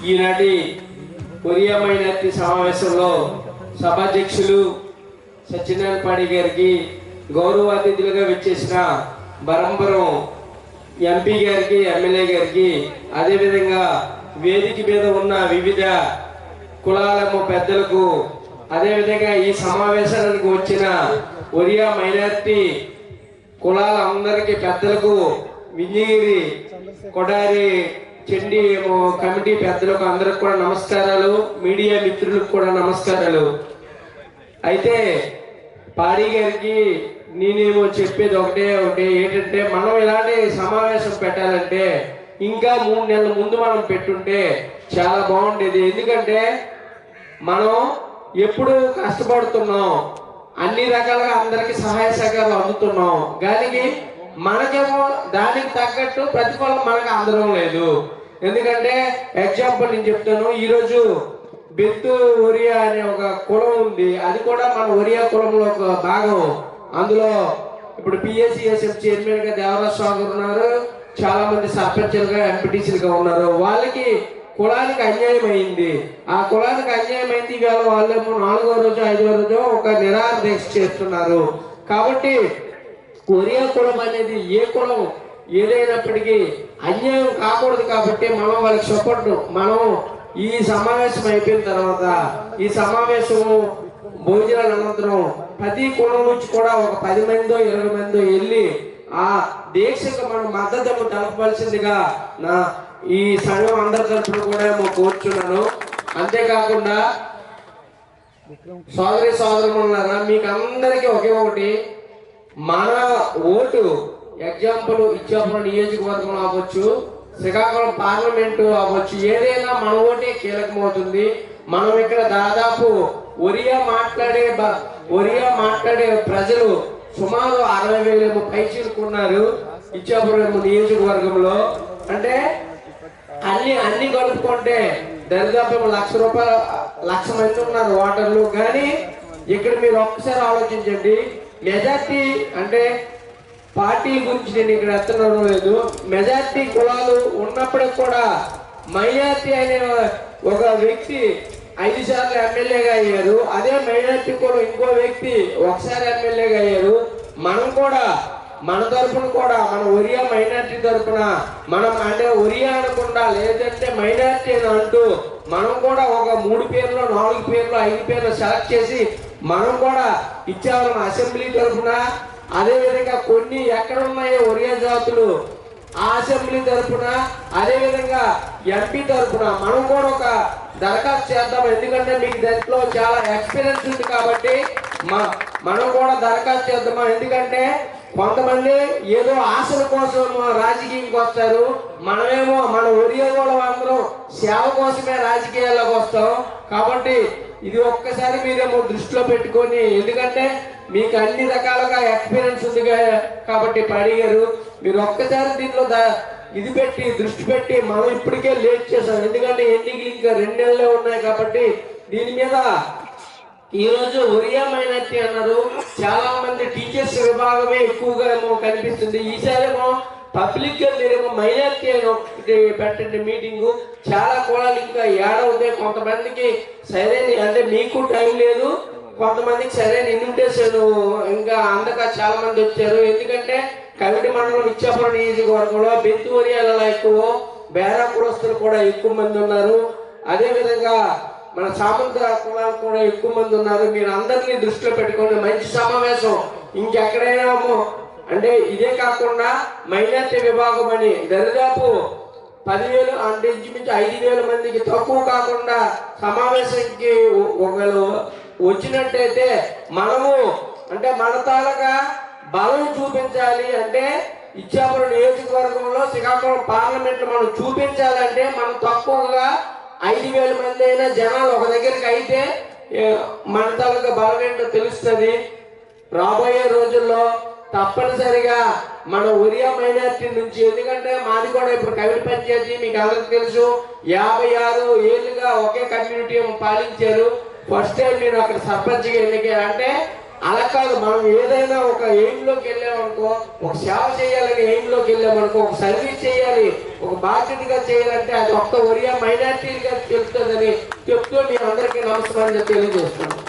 ఈనాటి ఒరియా మైనార్టీ సమావేశంలో సభాధ్యక్షులు సత్యనారాయణ పాడి గారికి, గౌరవ అతిథులుగా విచ్చేసిన బరంపురం ఎంపీ గారికి, ఎమ్మెల్యే గారికి, అదేవిధంగా వేదిక మీద ఉన్న వివిధ కులాల పెద్దలకు, అదేవిధంగా ఈ సమావేశానికి వచ్చిన ఒరియా మైనార్టీ కులాల అందరికీ పెద్దలకు, విజయగిరి కొడారి చెండి కమిటీ పెద్దలకు అందరికి కూడా నమస్కారాలు. మీడియా మిత్రులకు కూడా నమస్కారాలు. అయితే పాడి గారికి నేనేమో చెప్పేది ఒకటే ఏంటంటే, మనం ఇలాంటి సమావేశం పెట్టాలంటే ఇంకా 3 నెలల ముందు మనం పెట్టుంటే చాలా బాగుండేది. ఎందుకంటే మనం ఎప్పుడు కష్టపడుతున్నాం, అన్ని రకాలుగా అందరికి సహాయ సహకారాలు అందుతున్నాం, కానీ మనకేమో దానికి తగ్గట్టు ప్రతిఫలం మనకు అందడం లేదు. ఎందుకంటే ఎగ్జాంపుల్ నేను చెప్తాను. ఈరోజు బెత్తు ఒరియా అనే ఒక కులం ఉంది, అది కూడా మన ఒరియా కులంలో ఒక భాగం. అందులో ఇప్పుడు పిఎస్సిఎస్ఎఫ్ చైర్మన్ గా దేవరాజ్ స్వామి ఉన్నారు, చాలా మంది సర్పంచులుగా ఎంపీటీసీలుగా ఉన్నారు. వాళ్ళకి కులానికి అన్యాయం అయింది. ఆ కులానికి అన్యాయం అయింది. ఇవాళ వాళ్ళేమో 4వ రోజు 5వ రోజు ఒక నిరాహార దీక్ష చేస్తున్నారు. కాబట్టి ఒరియా కులం అనేది ఏ కులం ఏదైనప్పటికీ అన్యాయం కాకూడదు. కాబట్టి మనం వాళ్ళకి సపోర్ట్, మనం ఈ సమావేశం అయిపోయిన తర్వాత, ఈ సమావేశం భోజనాల అనంతరం ప్రతి కులం నుంచి కూడా ఒక 10 మందో 20 మందో వెళ్ళి ఆ దీక్షకు మనం మద్దతు తెలపవలసిందిగా నా ఈ సంఘం అందరి తరఫున కూడా కోరుచున్నాను. అంతేకాకుండా సోదరి సోదరులారా, మీకు అందరికీ ఒకే ఒకటి, మన ఓటు ఎగ్జాంపుల్ ఇచ్చాపురం నియోజకవర్గం అవ్వచ్చు, శ్రీకాకుళం పార్లమెంటు అవ్వచ్చు, ఏదైనా మన ఓటే కీలకమవుతుంది. మనం ఇక్కడ దాదాపు ఒరియా మాట్లాడే ప్రజలు సుమారు 60,000 పైచీలుకున్నారు ఇచ్చాపురం నియోజకవర్గంలో. అంటే అన్ని కలుపుకుంటే దరిదాపు 1,00,000 మంది ఉన్నారు ఓటర్లు. కానీ ఇక్కడ మీరు ఒక్కసారి ఆలోచించండి, మెజార్టీ అంటే పార్టీ గురించి నేను ఇక్కడ ఎత్తడం లేదు, మెజార్టీ కులాలు ఉన్నప్పటికి కూడా మైనార్టీ అనే ఒక వ్యక్తి 5 సార్లు ఎమ్మెల్యేగా అయ్యారు. అదే మైనార్టీ కులం ఇంకో వ్యక్తి ఒకసారి ఎమ్మెల్యేగా అయ్యారు. మనం కూడా మన తరఫున కూడా, మన ఒరియా మైనార్టీ తరఫున మనం అంటే ఒరియా అనకుండా, లేదంటే మైనార్టీ అని అంటూ మనం కూడా ఒక 3 పేర్లు 4 పేర్లు 5 పేర్లు సెలెక్ట్ చేసి మనం కూడా ఇచ్చాము అసెంబ్లీ తరఫున. అదేవిధంగా కొన్ని ఎక్కడ ఉన్నాయో ఒరియా జాతులు ఆ అసెంబ్లీ తరఫున, అదేవిధంగా ఎంపీ తరఫున మనం కూడా ఒక దరఖాస్తు చేద్దాం. ఎందుకంటే మీకు దాంట్లో చాలా ఎక్స్పీరియన్స్ ఉంది కాబట్టి మనం కూడా దరఖాస్తు చేద్దామా. ఎందుకంటే కొంతమంది ఏదో ఆశల కోసం రాజకీయానికి వస్తారు, మనమేమో మన ఒరియా కూడా అందరం సేవ కోసమే రాజకీయాల్లోకి వస్తాం. కాబట్టి ఇది ఒక్కసారి మీరేమో దృష్టిలో పెట్టుకొని, ఎందుకంటే మీకు అన్ని రకాలుగా ఎక్స్పీరియన్స్ ఉంది కాబట్టి అడిగారు. మీరు ఒక్కసారి దీంట్లో ఇది పెట్టి దృష్టి పెట్టి, మనం ఇప్పటికే లేట్ చేసాం. ఎందుకంటే ఎన్నికలు ఇంకా 2 నెలలే ఉన్నాయి కాబట్టి దీని మీద ఈరోజు ఒరియా మైనార్టీ అన్నారు, చాలా మంది టీచర్స్ విభాగమే ఎక్కువగా ఏమో కనిపిస్తుంది. ఈసారేమో పబ్లిక్ గా మీరేమో మైనార్టీ అని ఒకటి పెట్టండి మీటింగు. చాలా కులాలు ఇంకా ఏడవుతాయి. కొంతమందికి సరైన అంటే మీకు టైం లేదు, కొంతమందికి సరైన ఇన్విటేషన్ ఇంకా అందక చాలా మంది వచ్చారు. ఎందుకంటే కవిటి మండలం ఇచ్చాపురం నియోజకవర్గంలో బెత్తు ఒరియాలలో ఎక్కువ, బేరా కులస్తులు కూడా ఎక్కువ మంది ఉన్నారు. అదేవిధంగా మన సామంత కులాలు కూడా ఎక్కువ మంది ఉన్నారు. మీరు అందరినీ దృష్టిలో పెట్టుకోండి. మంచి సమావేశం ఇంకెక్కడైనా అంటే ఇదే కాకుండా మైనార్టీ విభాగం అని దరిదాపు 10,000 అంటే ఇంచుమించు 5,000 మందికి తక్కువ కాకుండా సమావేశానికి ఒకవేళ వచ్చినట్టయితే మనము అంటే మన తాలూకా బలం చూపించాలి. అంటే ఇచ్చాపురం నియోజకవర్గంలో శ్రీకాకుళం పార్లమెంట్ మనం చూపించాలంటే మనం తక్కువగా 5,000 మంది అయినా జనాలు ఒక దగ్గరికి అయితే మన తాలూకా బలం ఏంటో తెలుస్తుంది. రాబోయే రోజుల్లో తప్పనిసరిగా మన ఒరియా మైనార్టీ నుంచి, ఎందుకంటే మాది కూడా ఇప్పుడు కవిటి పంచాయతీ మీకు అందరికి తెలుసు, 56 ఏళ్ళుగా ఒకే కమ్యూనిటీ పాలించారు. ఫస్ట్ టైం నేను అక్కడ సర్పంచ్గా ఎన్నిక అంటే అలా కాదు, మనం ఏదైనా ఒక ఎయిమ్లోకి వెళ్ళామనుకో, ఒక సేవ చేయాలని ఎయిమ్లోకి వెళ్ళామనుకో, ఒక సర్వీస్ చేయాలి, ఒక బాధ్యతగా చేయాలంటే అది ఒక్క ఒరియా మైనార్టీగా తెలుస్తుందని చెప్తూ మీ అందరికీ నమస్కారం తెలియజేస్తున్నాను.